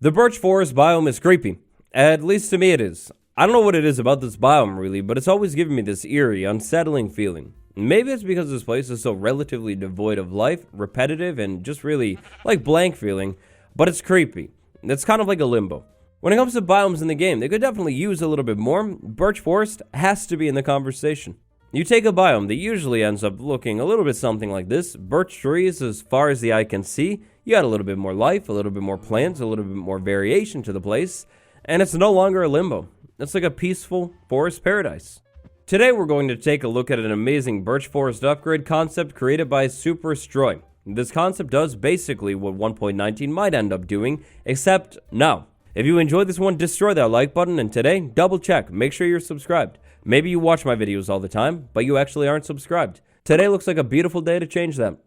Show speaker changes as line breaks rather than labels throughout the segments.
The birch forest biome is creepy. At least to me it is. I don't know what it is about this biome really, but it's always given me this eerie, unsettling feeling. Maybe it's because this place is so relatively devoid of life, repetitive, and just really like blank feeling, but it's creepy. It's kind of like a limbo. When it comes to biomes in the game, they could definitely use a little bit more. Birch forest has to be in the conversation. You take a biome that usually ends up looking a little bit something like this. Birch trees as far as the eye can see. You got a little bit more life, a little bit more plants, a little bit more variation to the place. And it's no longer a limbo. It's like a peaceful forest paradise. Today we're going to take a look at an amazing birch forest upgrade concept created by Superstroy. This concept does basically what 1.19 might end up doing, except now. If you enjoyed this one, destroy that like button, and today, double check, make sure you're subscribed. Maybe you watch my videos all the time, but you actually aren't subscribed. Today looks like a beautiful day to change that.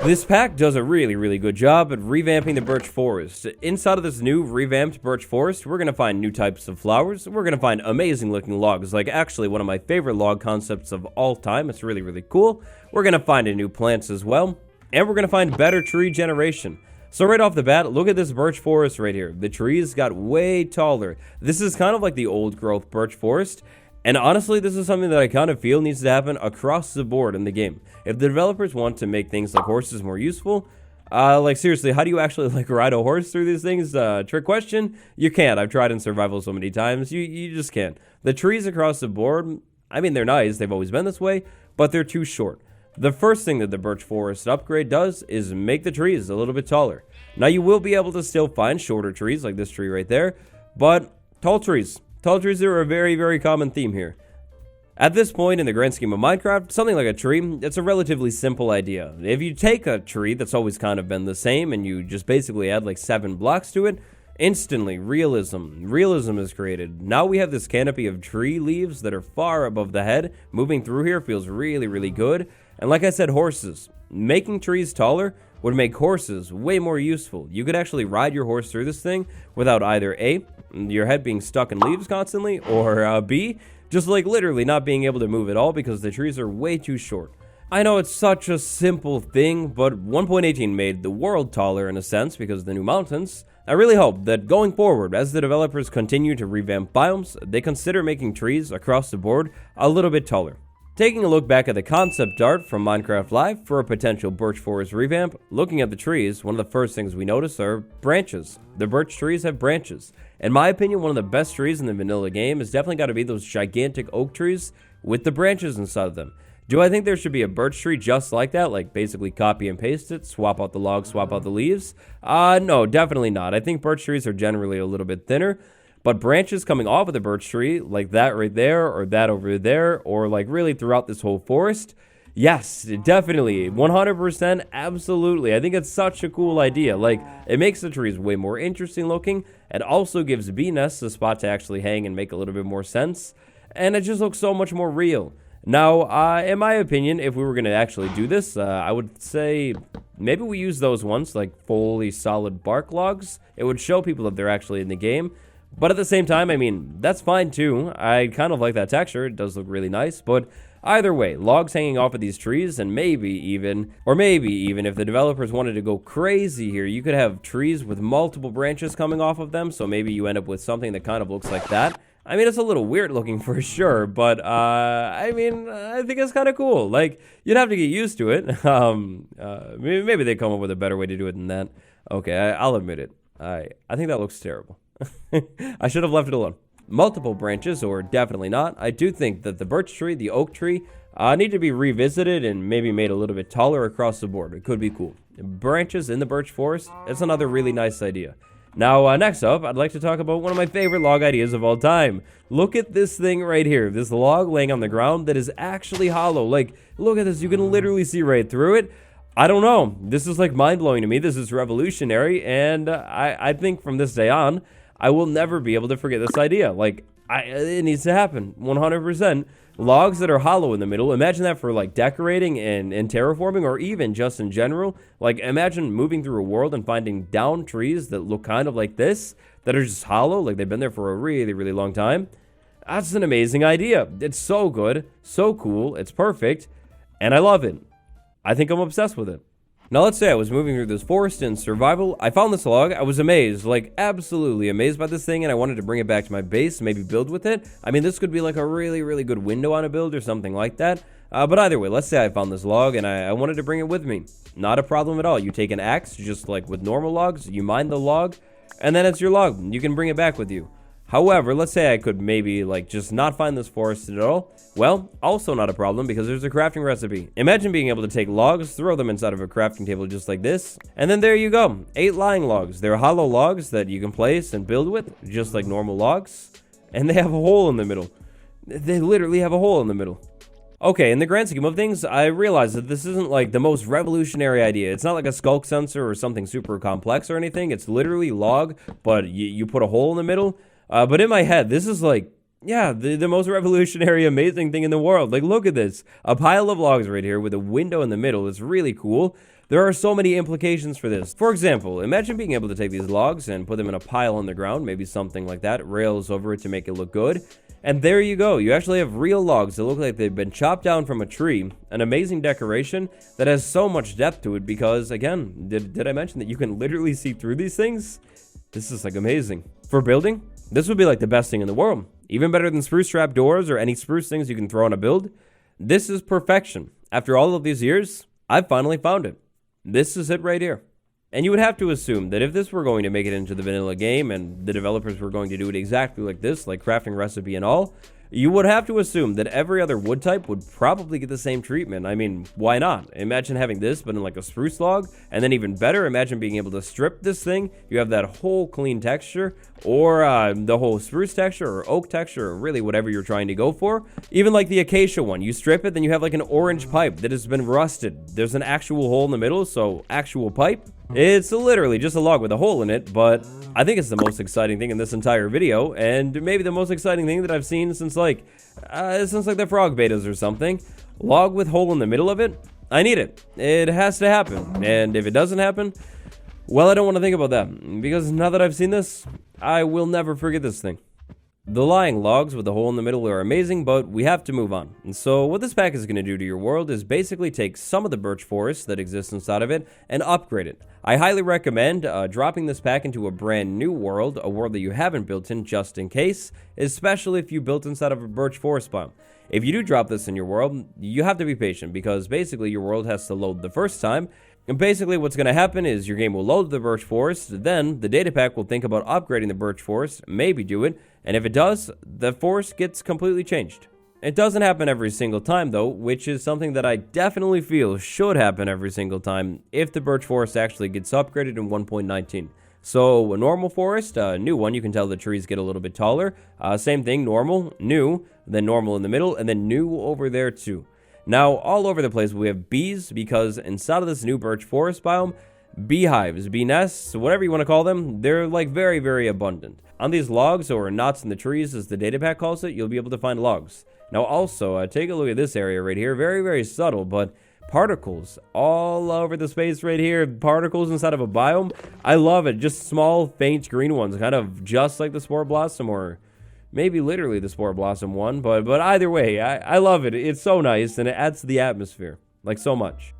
This pack does a really good job at revamping the birch forest. Inside of this new revamped birch forest, we're going to find new types of flowers. We're going to find amazing looking logs, like actually one of my favorite log concepts of all time. It's really cool. We're going to find new plants as well. And we're going to find better tree generation. So right off the bat, look at this birch forest right here. The trees got way taller. This is kind of like the old growth birch forest. And honestly, this is something that I kind of feel needs to happen across the board in the game. If the developers want to make things like horses more useful, like seriously, how do you actually like ride a horse through these things? Trick question? You can't. I've tried in survival so many times. You just can't. The trees across the board, I mean, they're nice. They've always been this way, but they're too short. The first thing that the birch forest upgrade does is make the trees a little bit taller. Now you will be able to still find shorter trees like this tree right there, but tall trees. Tall trees are a very common theme here. At this point in the grand scheme of Minecraft, something like a tree, it's a relatively simple idea. If you take a tree that's always kind of been the same and you just basically add like 7 blocks to it, instantly realism is created. Now we have this canopy of tree leaves that are far above the head. Moving through here feels really good. And like I said, horses. Making trees taller would make horses way more useful. You could actually ride your horse through this thing without either A, your head being stuck in leaves constantly, or B, just like literally not being able to move at all because the trees are way too short. I know it's such a simple thing, but 1.18 made the world taller in a sense because of the new mountains. I really hope that going forward, as the developers continue to revamp biomes, they consider making trees across the board a little bit taller. Taking a look back at the concept art from Minecraft Live for a potential birch forest revamp, looking at the trees, one of the first things we notice are branches. The birch trees have branches. In my opinion, one of the best trees in the vanilla game has definitely got to be those gigantic oak trees with the branches inside of them. Do I think there should be a birch tree just like that, like basically copy and paste it, swap out the logs, swap out the leaves? No, definitely not. I think birch trees are generally a little bit thinner. But branches coming off of the birch tree, like that right there, or that over there, or like really throughout this whole forest, yes, definitely, 100%, absolutely. I think it's such a cool idea. Like, it makes the trees way more interesting looking, and also gives bee nests a spot to actually hang and make a little bit more sense, and it just looks so much more real. Now, in my opinion, if we were going to actually do this, I would say maybe we use those ones, like fully solid bark logs. It would show people that they're actually in the game. But at the same time, I mean, that's fine too. I kind of like that texture. It does look really nice. But either way, logs hanging off of these trees, and maybe even if the developers wanted to go crazy here, you could have trees with multiple branches coming off of them. So maybe you end up with something that kind of looks like that. I mean, it's a little weird looking for sure, but I mean, I think it's kind of cool. Like, you'd have to get used to it. Maybe they come up with a better way to do it than that. Okay, I'll admit it. I think that looks terrible. I should have left it alone. Multiple branches, or definitely not. I do think that the birch tree, the oak tree, need to be revisited and maybe made a little bit taller across the board. It could be cool. Branches in the birch forest, it's another really nice idea. Now, next up, I'd like to talk about one of my favorite log ideas of all time. Look at this thing right here. This log laying on the ground that is actually hollow. Like, look at this. You can literally see right through it. I don't know. This is like mind-blowing to me. This is revolutionary, and I think from this day on, I will never be able to forget this idea. Like, it needs to happen, 100%. Logs that are hollow in the middle, imagine that for like decorating and terraforming, or even just in general. Like, imagine moving through a world and finding down trees that look kind of like this, that are just hollow, like they've been there for a really long time. That's an amazing idea. It's so good, so cool, it's perfect, and I love it. I think I'm obsessed with it. Now let's say I was moving through this forest in survival, I found this log, I was amazed, like absolutely amazed by this thing, and I wanted to bring it back to my base, maybe build with it. I mean, this could be like a really, really good window on a build or something like that. But either way, let's say I found this log and I wanted to bring it with me. Not a problem at all. You take an axe, just like with normal logs, you mine the log, and then it's your log. You can bring it back with you. However, let's say I could maybe like just not find this forest at all. Well, also not a problem because there's a crafting recipe. Imagine being able to take logs, throw them inside of a crafting table just like this, and then there you go. 8 lying logs. They're hollow logs that you can place and build with, just like normal logs. And they have a hole in the middle. They literally have a hole in the middle. Okay, in the grand scheme of things, I realize that this isn't like the most revolutionary idea. It's not like a skulk sensor or something super complex or anything. It's literally log, but you put a hole in the middle. But in my head, this is like, yeah, the most revolutionary, amazing thing in the world. Like, look at this. A pile of logs right here with a window in the middle. It's really cool. There are so many implications for this. For example, imagine being able to take these logs and put them in a pile on the ground, maybe something like that, rails over it to make it look good. And there you go. You actually have real logs that look like they've been chopped down from a tree. An amazing decoration that has so much depth to it because, again, did I mention that you can literally see through these things? This is like amazing. For building, this would be like the best thing in the world. Even better than spruce trap doors or any spruce things you can throw on a build. This is perfection. After all of these years, I've finally found it. This is it right here. And you would have to assume that if this were going to make it into the vanilla game and the developers were going to do it exactly like this, like crafting recipe and all, you would have to assume that every other wood type would probably get the same treatment. I mean, why not? Imagine having this, but in like a spruce log. And then even better, imagine being able to strip this thing. You have that whole clean texture, or the whole spruce texture, or oak texture, or really whatever you're trying to go for. Even like the acacia one, you strip it, then you have like an orange pipe that has been rusted. There's an actual hole in the middle, so actual pipe. It's literally just a log with a hole in it, but I think it's the most exciting thing in this entire video, and maybe the most exciting thing that I've seen since like the frog betas or something. Log with hole in the middle of it. I need it. It has to happen, and if it doesn't happen, well, I don't want to think about that, because now that I've seen this, I will never forget this thing. The lying logs with the hole in the middle are amazing, but we have to move on. And so what this pack is going to do to your world is basically take some of the birch forest that exists inside of it and upgrade it. I highly recommend dropping this pack into a brand new world, a world that you haven't built in just in case, especially if you built inside of a birch forest biome. If you do drop this in your world, you have to be patient because basically your world has to load the first time. And basically what's going to happen is your game will load the birch forest, then the data pack will think about upgrading the birch forest, maybe do it, and if it does, the forest gets completely changed. It doesn't happen every single time though, which is something that I definitely feel should happen every single time if the birch forest actually gets upgraded in 1.19. So a normal forest, a new one, you can tell the trees get a little bit taller. Same thing, normal, new, then normal in the middle, and then new over there too. Now, all over the place, we have bees, because inside of this new birch forest biome, beehives, bee nests, whatever you want to call them, they're like very, very abundant. On these logs, or knots in the trees, as the data pack calls it, you'll be able to find logs. Now, also, take a look at this area right here. Very, very subtle, but particles all over the space right here. Particles inside of a biome. I love it. Just small, faint green ones, kind of just like the spore blossom, or maybe literally the spore blossom one, but either way, I love it. It's so nice, and it adds to the atmosphere, like so much.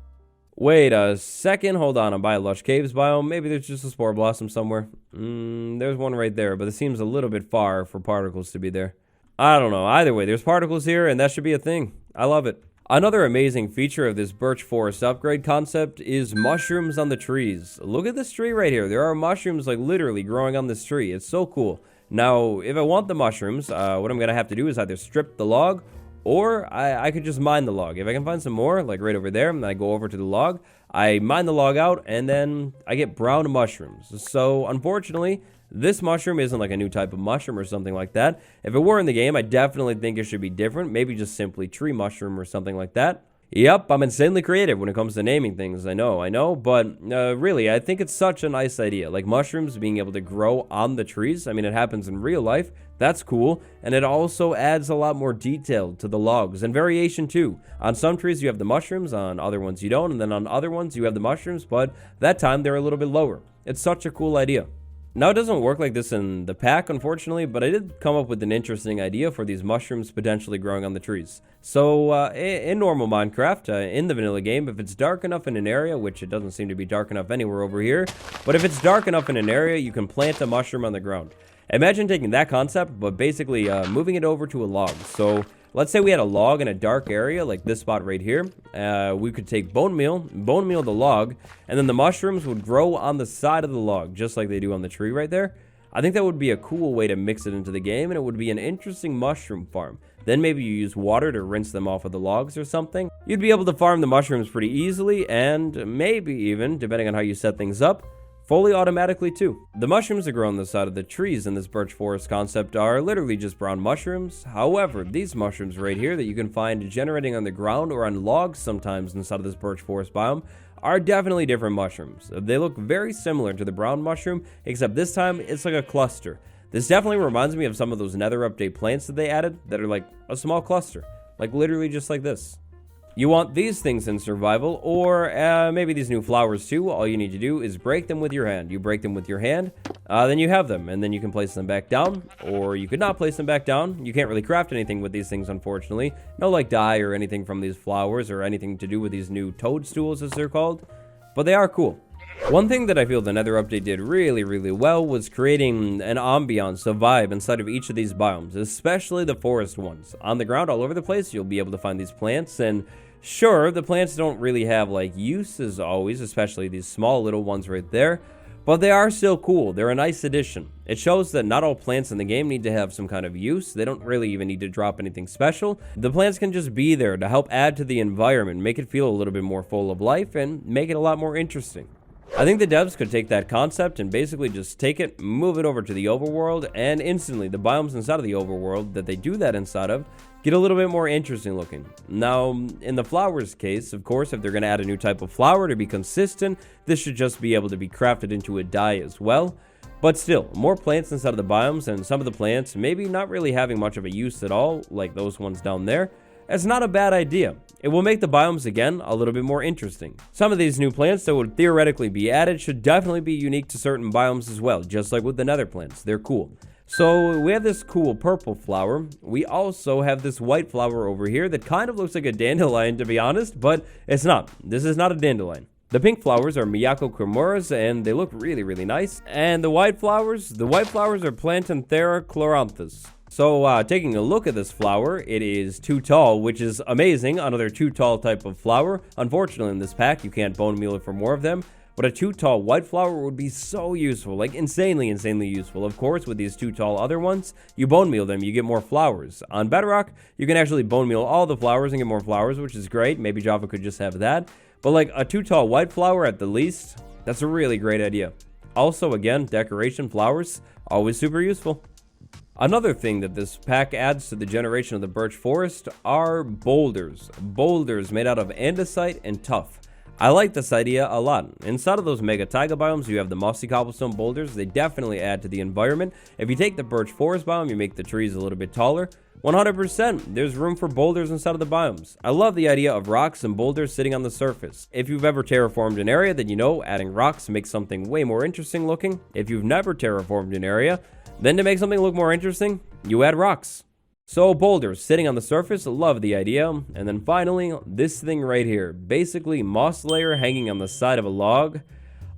Wait a second, hold on, I'm by a lush caves biome. Maybe there's just a spore blossom somewhere. There's one right there, but it seems a little bit far for particles to be there. I don't know, either way, there's particles here, and that should be a thing. I love it. Another amazing feature of this birch forest upgrade concept is mushrooms on the trees. Look at this tree right here. There are mushrooms like literally growing on this tree. It's so cool. Now, if I want the mushrooms, what I'm going to have to do is either strip the log, or I could just mine the log. If I can find some more, like right over there, and I go over to the log, I mine the log out, and then I get brown mushrooms. So, unfortunately, this mushroom isn't like a new type of mushroom or something like that. If it were in the game, I definitely think it should be different. Maybe just simply tree mushroom or something like that. Yep, I'm insanely creative when it comes to naming things, I know, but really, I think it's such a nice idea. Like mushrooms being able to grow on the trees, I mean, it happens in real life, that's cool, and it also adds a lot more detail to the logs, and variation too. On some trees you have the mushrooms, on other ones you don't, and then on other ones you have the mushrooms, but that time they're a little bit lower. It's such a cool idea. Now, it doesn't work like this in the pack, unfortunately, but I did come up with an interesting idea for these mushrooms potentially growing on the trees. So, in normal Minecraft, in the vanilla game, if it's dark enough in an area, which it doesn't seem to be dark enough anywhere over here, but if it's dark enough in an area, you can plant a mushroom on the ground. Imagine taking that concept, but basically moving it over to a log. So, let's say we had a log in a dark area, like this spot right here. We could take bone meal the log, and then the mushrooms would grow on the side of the log, just like they do on the tree right there. I think that would be a cool way to mix it into the game, and it would be an interesting mushroom farm. Then maybe you use water to rinse them off of the logs or something. You'd be able to farm the mushrooms pretty easily, and maybe even, depending on how you set things up, fully automatically too. The mushrooms that grow on the side of the trees in this birch forest concept are literally just brown mushrooms. However, these mushrooms right here that you can find generating on the ground or on logs sometimes inside of this birch forest biome are definitely different mushrooms. They look very similar to the brown mushroom, except this time it's like a cluster. This definitely reminds me of some of those Nether update plants that they added that are like a small cluster, like literally just like this. You want these things in survival, or maybe these new flowers too. All you need to do is break them with your hand. You break them with your hand, then you have them, and then you can place them back down, or you could not place them back down. You can't really craft anything with these things, unfortunately. No like dye or anything from these flowers, or anything to do with these new toadstools, as they're called, but they are cool. One thing that I feel the Nether update did really, really well was creating an ambiance, a vibe inside of each of these biomes, especially the forest ones. On the ground all over the place, you'll be able to find these plants, and sure, the plants don't really have like uses always, especially these small little ones right there, but they are still cool. They're a nice addition. It shows that not all plants in the game need to have some kind of use. They don't really even need to drop anything special. The plants can just be there to help add to the environment, make it feel a little bit more full of life, and make it a lot more interesting. I think the devs could take that concept and basically just take it, move it over to the overworld, and instantly the biomes inside of the overworld that they do that inside of get a little bit more interesting looking. Now, in the flowers case, of course, if they're going to add a new type of flower to be consistent, this should just be able to be crafted into a dye as well. But still, more plants inside of the biomes, and some of the plants maybe not really having much of a use at all, like those ones down there. It's not a bad idea. It will make the biomes again a little bit more interesting. Some of these new plants that would theoretically be added should definitely be unique to certain biomes as well, just like with the nether plants. They're cool. So we have this cool purple flower. We also have this white flower over here that kind of looks like a dandelion, to be honest, but it's not. This is not a dandelion. The pink flowers are Miyako Chimeras, and they look really, really nice. And the white flowers are Plantanthera chloranthus. So, taking a look at this flower, it is too tall, which is amazing. Another too tall type of flower. Unfortunately, in this pack, you can't bone meal it for more of them. But a too tall white flower would be so useful, like insanely, insanely useful. Of course, with these too tall other ones, you bone meal them, you get more flowers. On Bedrock, you can actually bone meal all the flowers and get more flowers, which is great. Maybe Java could just have that. But like a too tall white flower at the least, that's a really great idea. Also, again, decoration flowers, always super useful. Another thing that this pack adds to the generation of the birch forest are boulders. Boulders made out of andesite and tuff. I like this idea a lot. Inside of those mega taiga biomes, you have the mossy cobblestone boulders. They definitely add to the environment. If you take the birch forest biome, you make the trees a little bit taller. 100%, there's room for boulders inside of the biomes. I love the idea of rocks and boulders sitting on the surface. If you've ever terraformed an area, then you know adding rocks makes something way more interesting looking. If you've never terraformed an area, then to make something look more interesting, you add rocks. So boulders sitting on the surface, love the idea. And then finally, this thing right here, basically moss layer hanging on the side of a log.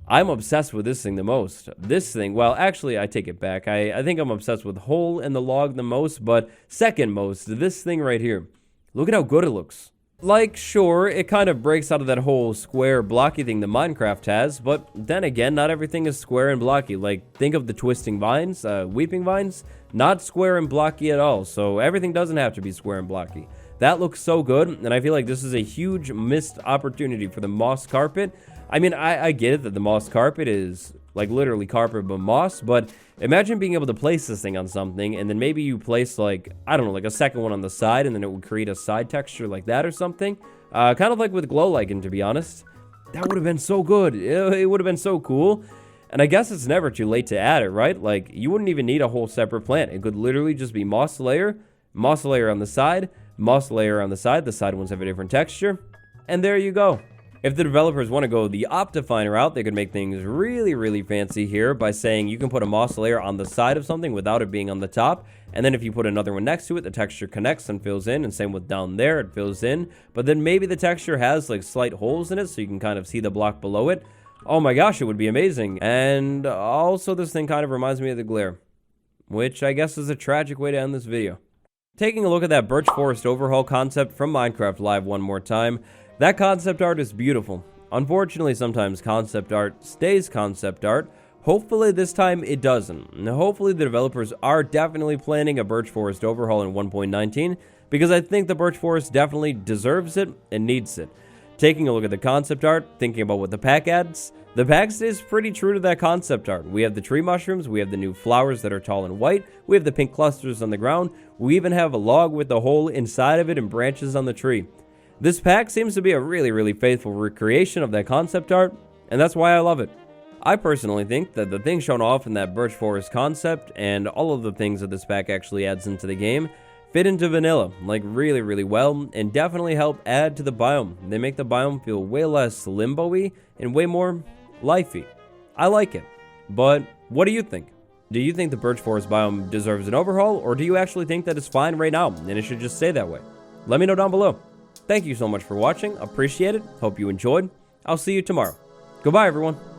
I'm obsessed with this thing the most. This thing, well, actually, I take it back. I think I'm obsessed with hole in the log the most, but second most, this thing right here. Look at how good it looks. Like, sure, it kind of breaks out of that whole square blocky thing that Minecraft has, but then again, not everything is square and blocky. Like, think of the twisting vines, weeping vines, not square and blocky at all, so everything doesn't have to be square and blocky. That looks so good, and I feel like this is a huge missed opportunity for the moss carpet. I mean, I get it that the moss carpet is like literally carpet but moss, but imagine being able to place this thing on something and then maybe you place like, I don't know, like a second one on the side and then it would create a side texture like that or something. Kind of like with glow lichen, to be honest. That would have been so good. It would have been so cool. And I guess it's never too late to add it, right? Like, you wouldn't even need a whole separate plant. It could literally just be moss layer on the side, moss layer on the side. The side ones have a different texture. And there you go. If the developers want to go the Optifine route, they could make things really, really fancy here by saying you can put a moss layer on the side of something without it being on the top, and then if you put another one next to it, the texture connects and fills in, and same with down there, it fills in, but then maybe the texture has like slight holes in it so you can kind of see the block below it. Oh my gosh, it would be amazing. And also this thing kind of reminds me of the glare, which I guess is a tragic way to end this video. Taking a look at that Birch Forest overhaul concept from Minecraft Live one more time, that concept art is beautiful. Unfortunately, sometimes concept art stays concept art. Hopefully this time it doesn't. And hopefully the developers are definitely planning a Birch Forest overhaul in 1.19, because I think the Birch Forest definitely deserves it and needs it. Taking a look at the concept art, thinking about what the pack adds, the pack stays pretty true to that concept art. We have the tree mushrooms, we have the new flowers that are tall and white, we have the pink clusters on the ground, we even have a log with a hole inside of it and branches on the tree. This pack seems to be a really, really faithful recreation of that concept art, and that's why I love it. I personally think that the things shown off in that Birch Forest concept and all of the things that this pack actually adds into the game fit into vanilla, like really, really well, and definitely help add to the biome. They make the biome feel way less limbo-y and way more lifey. I like it. But what do you think? Do you think the Birch Forest biome deserves an overhaul, or do you actually think that it's fine right now and it should just stay that way? Let me know down below. Thank you so much for watching. Appreciate it. Hope you enjoyed. I'll see you tomorrow. Goodbye, everyone.